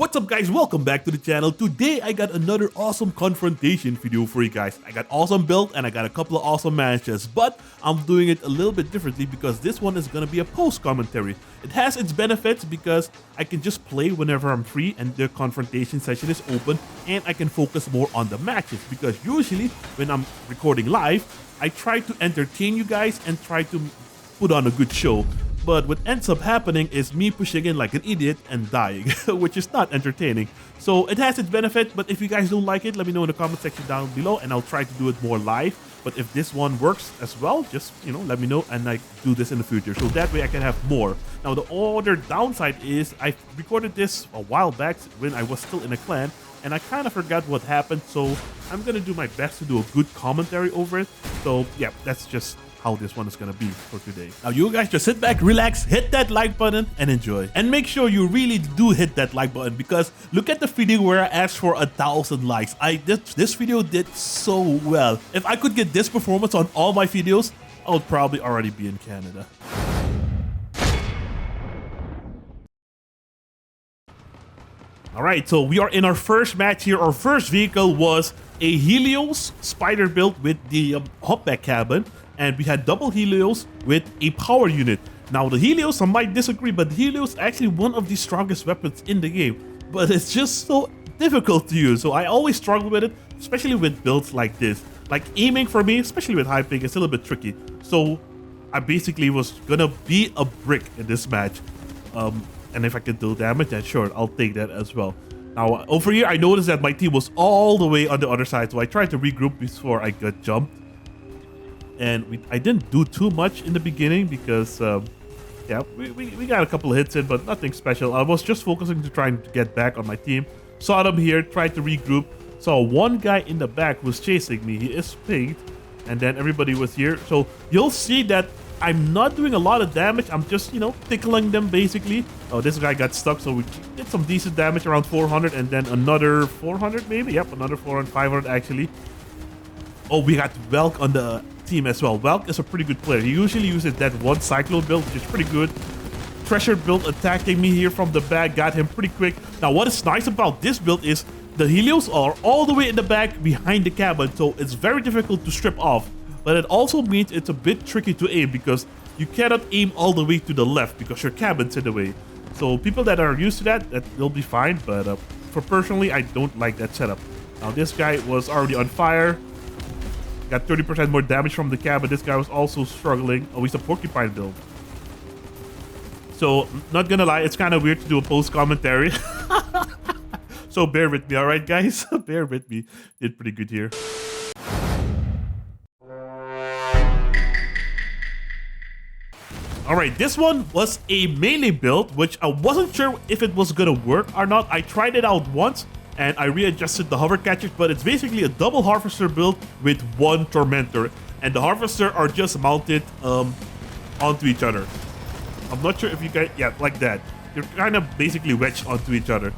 What's up guys, welcome back to the channel. Today I got another awesome confrontation video for you guys. I got awesome build and I got a couple of awesome matches, but I'm doing it a little bit differently because this one is gonna be a post commentary. It has its benefits because I can just play whenever I'm free and the confrontation session is open, and I can focus more on the matches because usually when I'm recording live, I try to entertain you guys and try to put on a good show. But what ends up happening is me pushing in like an idiot and dying, which is not entertaining. So it has its benefit, but if you guys don't like it, let me know in the comment section down below and I'll try to do it more live. But if this one works as well, just, let me know and I do this in the future. So that way I can have more. Now the other downside is I recorded this a while back when I was still in a clan and I kind of forgot what happened. So I'm going to do my best to do a good commentary over it. So yeah, that's just how this one is gonna be for today. Now you guys just sit back, relax, hit that like button and enjoy. And make sure you really do hit that like button because look at the video where I asked for 1,000 likes. This video did so well. If I could get this performance on all my videos, I would probably already be in Canada. Alright, so we are in our first match here. Our first vehicle was a Helios spider build with the humpback cabin. And we had double Helios with a power unit. Now the Helios, I might disagree, but the Helios is actually one of the strongest weapons in the game. But it's just so difficult to use. So I always struggle with it, especially with builds like this. Like aiming for me, especially with high ping, it's a little bit tricky. So I basically was gonna be a brick in this match. And if I can do damage, then sure, I'll take that as well. Now over here, I noticed that my team was all the way on the other side. So I tried to regroup before I got jumped. And I didn't do too much in the beginning because, yeah, we got a couple of hits in, but nothing special. I was just focusing to trying to get back on my team. Saw them here, tried to regroup. Saw one guy in the back was chasing me. He is pinged. And then everybody was here. So you'll see that I'm not doing a lot of damage. I'm just, tickling them basically. Oh, this guy got stuck. So we did some decent damage, around 400. And then another 400 maybe. Yep, another 400, 500 actually. Oh, we got Welk on the team as well. Welk is a pretty good player. He usually uses that one cyclone build, which is pretty good. Thresher build attacking me here from the back, got him pretty quick. Now what is nice about this build is the Helios are all the way in the back behind the cabin, so it's very difficult to strip off. But it also means it's a bit tricky to aim because you cannot aim all the way to the left because your cabin's in the way. So people that are used to that will be fine, but for personally, I don't like that setup. Now this guy was already on fire. Got 30% more damage from the cabin. This guy was also struggling. Oh, he's a porcupine build. So, not gonna lie, it's kind of weird to do a post commentary. So bear with me, alright guys? Bear with me. Did pretty good here. Alright, this one was a melee build, which I wasn't sure if it was gonna work or not. I tried it out once. And I readjusted the hover catchers, but it's basically a double harvester build with one tormentor. And the harvester are just mounted onto each other. I'm not sure if you guys, yeah, like that. They're kind of basically wedged onto each other.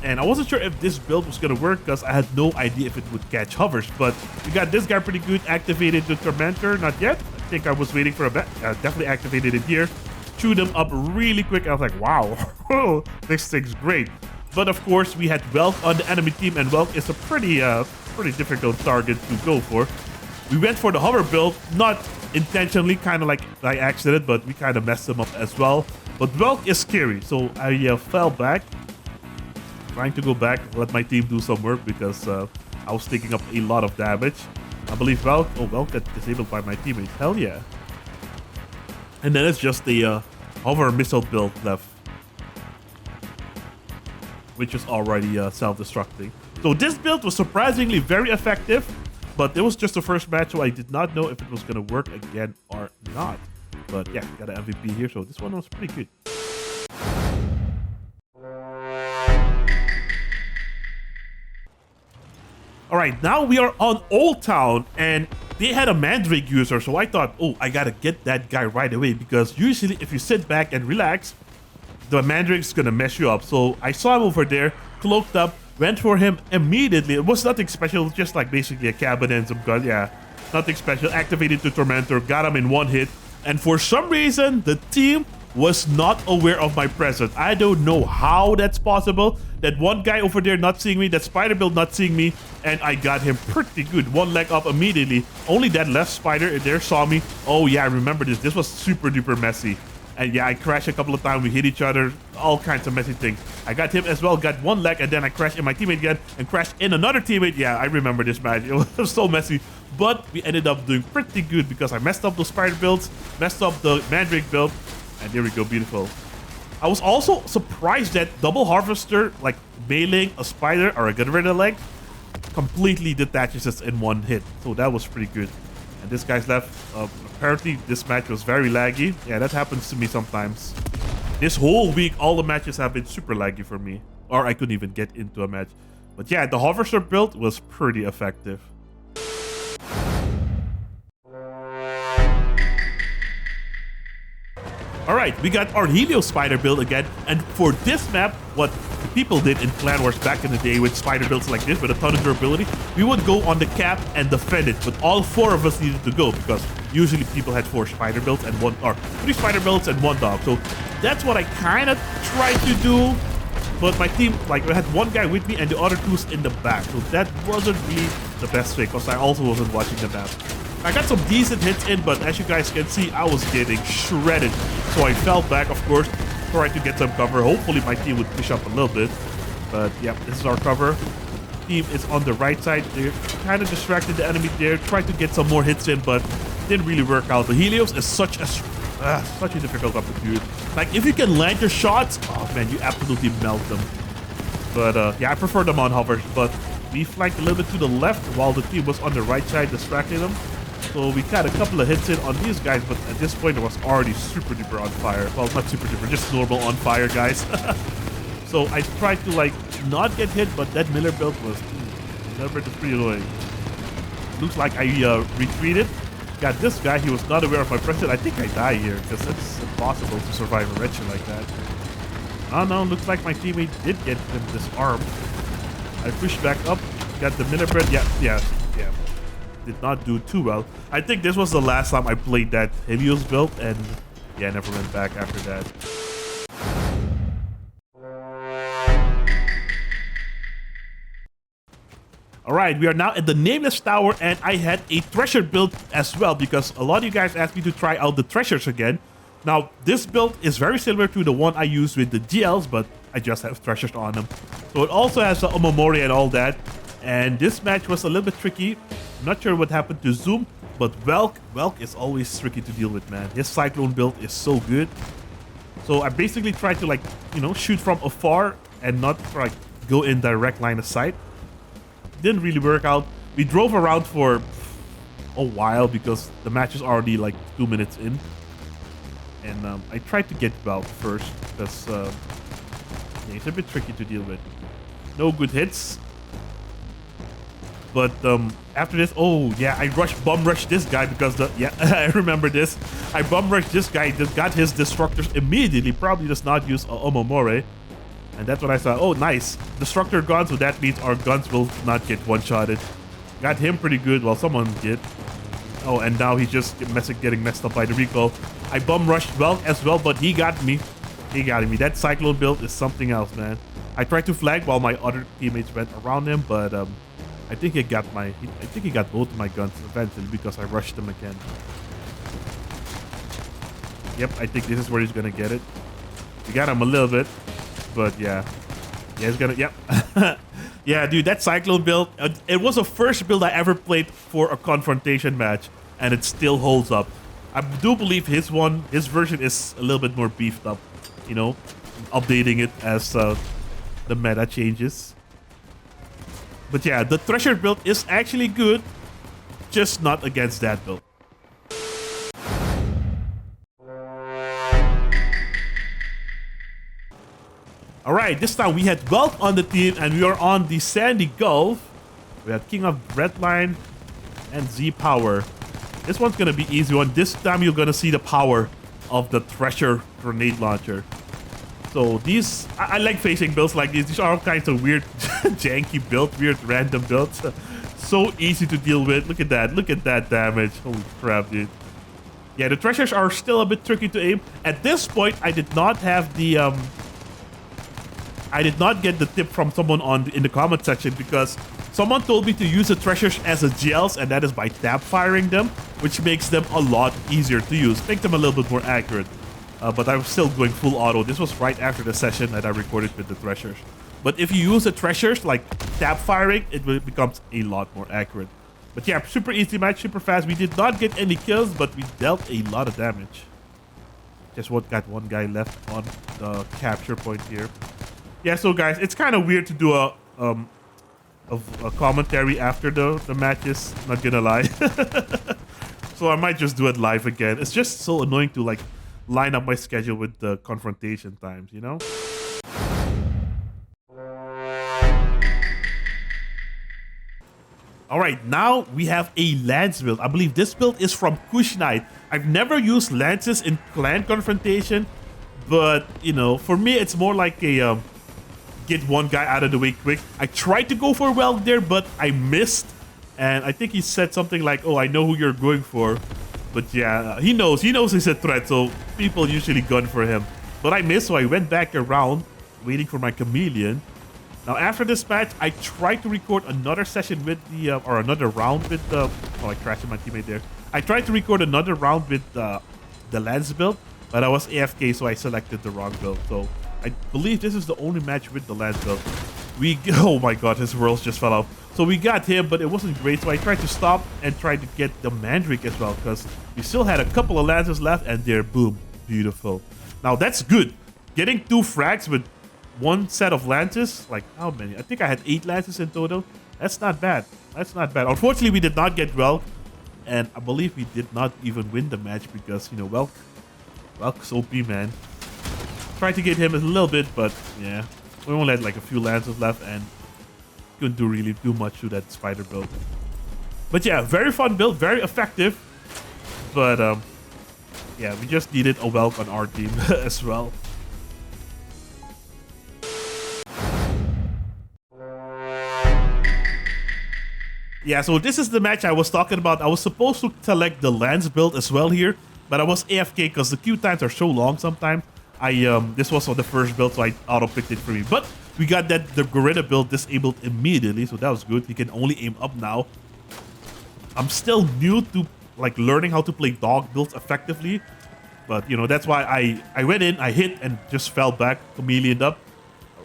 And I wasn't sure if this build was gonna work because I had no idea if it would catch hovers. But we got this guy pretty good, activated the tormentor, not yet. I think I was waiting for a bit. Definitely activated it here. Chewed them up really quick. I was like, wow, this thing's great. But of course, we had Welk on the enemy team, and Welk is a pretty difficult target to go for. We went for the hover build, not intentionally, kind of like by accident, but we kind of messed him up as well. But Welk is scary, so I fell back. Trying to go back, let my team do some work because I was taking up a lot of damage. I believe Welk got disabled by my teammates. Hell yeah. And then it's just the hover missile build left, which is already self-destructing. So this build was surprisingly very effective, but it was just the first match, so I did not know if it was going to work again or not. But yeah, got an MVP here, so this one was pretty good. Alright, now we are on Oldtown, and they had a Mandrake user, so I thought, oh, I gotta get that guy right away, because usually if you sit back and relax, the Mandrake's gonna mess you up. So I saw him over there, cloaked up, went for him immediately. It was nothing special, just like basically a cabin and some gun. Yeah, nothing special. Activated the Tormentor, got him in one hit. And for some reason, the team was not aware of my presence. I don't know how that's possible. That one guy over there not seeing me, that spider build not seeing me, and I got him pretty good. One leg up immediately. Only that left spider there saw me. Oh yeah, I remember this. This was super duper messy. And yeah, I crashed a couple of times. We hit each other. All kinds of messy things. I got him as well. Got one leg, and then I crashed in my teammate again and crashed in another teammate. Yeah, I remember this match. It was so messy. But we ended up doing pretty good because I messed up those spider builds, messed up the mandrake build, and there we go, beautiful. I was also surprised that double harvester, like meleeing a spider or a JBRider leg, completely detaches us in one hit. So that was pretty good. And this guy's left. Apparently, this match was very laggy. Yeah, that happens to me sometimes. This whole week, all the matches have been super laggy for me. Or I couldn't even get into a match. But yeah, the harvester build was pretty effective. Alright, we got our Helios spider build again, and for this map, what the people did in Clan Wars back in the day with spider builds like this with a ton of durability, we would go on the cap and defend it, but all 4 of us needed to go because usually people had 4 spider builds and 3 spider builds and 1 dog. So that's what I kind of tried to do, but my team, like, I had 1 guy with me and the other 2's in the back, so that wasn't really the best thing because I also wasn't watching the map. I got some decent hits in, but as you guys can see, I was getting shredded. So I fell back, of course, tried to get some cover. Hopefully my team would push up a little bit. But yeah, this is our cover. Team is on the right side. They kind of distracted the enemy there. Tried to get some more hits in, but didn't really work out. The Helios is such a difficult weapon to use. Like, if you can land your shots, oh man, you absolutely melt them. But yeah, I prefer them on hovers. But we flanked a little bit to the left while the team was on the right side distracting them. So we got a couple of hits in on these guys, but at this point it was already super duper on fire. Well, not super duper, just normal on fire, guys. So I tried to like not get hit, but that Miller build was pretty annoying. Looks like I retreated. Got this guy, he was not aware of my presence. I think I die here because it's impossible to survive a wretched like that. Oh no, looks like my teammate did get him disarmed. I pushed back up, got the Miller build. Yeah. Did not do too well. I think this was the last time I played that Helios build, and yeah, I never went back after that. Alright, we are now at the Nameless Tower, and I had a Thresher build as well because a lot of you guys asked me to try out the Threshers again. Now, this build is very similar to the one I used with the GLs, but I just have Threshers on them. So it also has the Omamori and all that. And this match was a little bit tricky. I'm not sure what happened to Zoom, but Welk is always tricky to deal with, man. His Cyclone build is so good. So I basically tried to, like, you know, shoot from afar and not like go in direct line of sight. Didn't really work out. We drove around for a while because the match is already like 2 minutes in. And I tried to get Welk first because yeah, it's a bit tricky to deal with. No good hits. But after this, oh yeah, I bum rushed this guy because I remember this. I bum rushed this guy, just got his destructors immediately. Probably does not use Omamori. And that's when I thought, oh nice, destructor gone, so that means our guns will not get one-shotted. Got him pretty good, well someone did. Oh, and now he's just getting messed up by the recall. I bum rushed Welk as well, but he got me. He got me. That Cyclone build is something else, man. I tried to flag while my other teammates went around him, but I think he got both of my guns eventually because I rushed him again. Yep, I think this is where he's gonna get it. We got him a little bit, but yeah, he's gonna. Yep, yeah, dude, that Cyclone build. It was the first build I ever played for a confrontation match, and it still holds up. I do believe his version is a little bit more beefed up. You know, updating it as the meta changes. But yeah, the Thresher build is actually good, just not against that build. Alright, this time we had Welk on the team and we are on the Sandy Gulf. We had King of Redline and Z Power. This one's gonna be easy one. This time you're gonna see the power of the Thresher grenade launcher. So these, I like facing builds like these. These are all kinds of weird, janky builds, weird random builds. So easy to deal with. Look at that damage. Holy crap, dude. Yeah, the Threshers are still a bit tricky to aim. At this point, I did not have the I did not get the tip from someone in the comment section because someone told me to use the Threshers as a GLs, and that is by tap firing them, which makes them a lot easier to use, make them a little bit more accurate. But I was still going full auto. This was right after the session that I recorded with the Threshers. But if you use the Threshers, like tap firing, it becomes a lot more accurate. But yeah, super easy match, super fast. We did not get any kills, but we dealt a lot of damage. Just got one guy left on the capture point here. Yeah, so guys, it's kind of weird to do a commentary after the matches, not gonna lie. So I might just do it live again. It's just so annoying to like line up my schedule with the confrontation times, you know? All right, now we have a lance build. I believe this build is from Kush Knight. I've never used lances in clan confrontation, but you know, for me, it's more like a get one guy out of the way quick. I tried to go for Welk there, but I missed. And I think he said something like, oh, I know who you're going for. But yeah, he knows he's a threat, so people usually gun for him. But I missed, so I went back around, waiting for my chameleon. Now after this match, I tried to record another session with the, or another round with the, oh, I crashed my teammate there. I tried to record another round with the lance build, but I was AFK, so I selected the wrong build. So I believe this is the only match with the lance build. Oh my god, his worlds just fell off. So we got him, but it wasn't great. So I tried to stop and tried to get the Mandrake as well, because we still had a couple of lances left, and there, boom, beautiful. Now that's good. Getting 2 frags with 1 set of lances, like how many? I think I had 8 lances in total. That's not bad. That's not bad. Unfortunately, we did not get Welk, and I believe we did not even win the match because, you know, Welk's OP, man. Tried to get him a little bit, but yeah, we only had like a few lances left and couldn't really do much to that spider build. But yeah, very fun build, very effective. But yeah, we just needed a Welk on our team as well. Yeah, so this is the match I was talking about. I was supposed to select the lance build as well here, but I was AFK because the queue times are so long sometimes. This was on the first build, so I auto-picked it for me. But we got the Gorilla build disabled immediately, so that was good. He can only aim up now. I'm still new to like learning how to play dog builds effectively, but you know, that's why I went in, I hit, and just fell back, chameleoned up.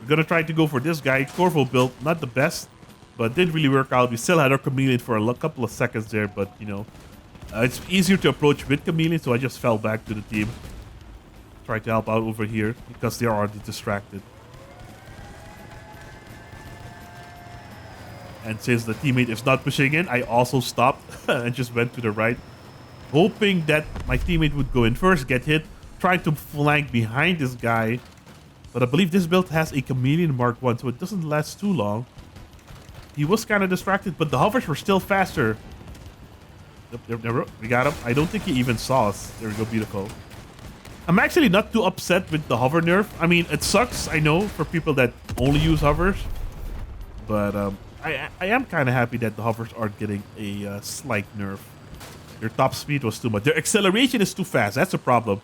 We're gonna try to go for this guy, Corvo build, not the best, but didn't really work out. We still had our chameleon for a couple of seconds there, but you know, it's easier to approach with chameleon, so I just fell back to the team. Try to help out over here because they are already distracted. And since the teammate is not pushing in, I also stopped and just went to the right, hoping that my teammate would go in first, get hit, trying to flank behind this guy. But I believe this build has a chameleon Mark 1, so it doesn't last too long. He was kind of distracted, but the hovers were still faster. Yep, we got him. I don't think he even saw us. There we go, beautiful. I'm actually not too upset with the hover nerf. I mean, it sucks, I know, for people that only use hovers. But I am kind of happy that the hovers are getting a slight nerf. Their top speed was too much. Their acceleration is too fast. That's a problem.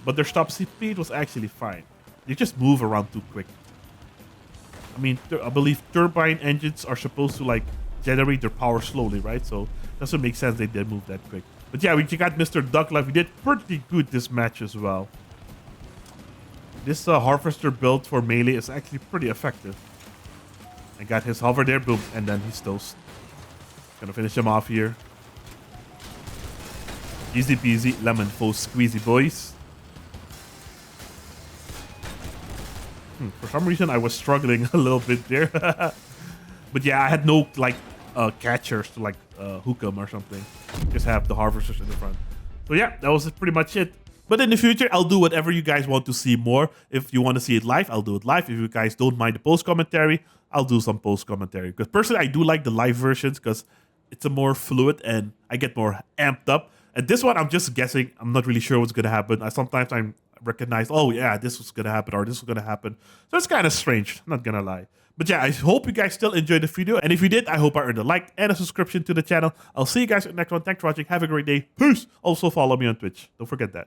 But their top speed was actually fine. They just move around too quick. I mean, I believe turbine engines are supposed to like generate their power slowly, right? So it doesn't make sense they did move that quick. But yeah, we got Mr. Duck Life. We did pretty good this match as well. This Harvester build for melee is actually pretty effective. I got his hover there, boom, and then he's toast. Gonna finish him off here. Easy peasy, lemon full squeezy, boys. For some reason, I was struggling a little bit there. But yeah, I had no like catchers to like hook him or something. Just have the harvesters in the front. So yeah, that was pretty much it. But in the future, I'll do whatever you guys want to see more. If you want to see it live, I'll do it live. If you guys don't mind the post commentary, I'll do some post commentary. Because personally, I do like the live versions because it's a more fluid and I get more amped up. And this one, I'm just guessing. I'm not really sure what's gonna happen. Sometimes recognized, oh yeah, this was gonna happen or this was gonna happen. So it's kind of strange, not gonna lie. But yeah, I hope you guys still enjoyed the video. And if you did, I hope I earned a like and a subscription to the channel. I'll see you guys in the next one. Thanks for watching. Have a great day. Peace. Also follow me on Twitch. Don't forget that.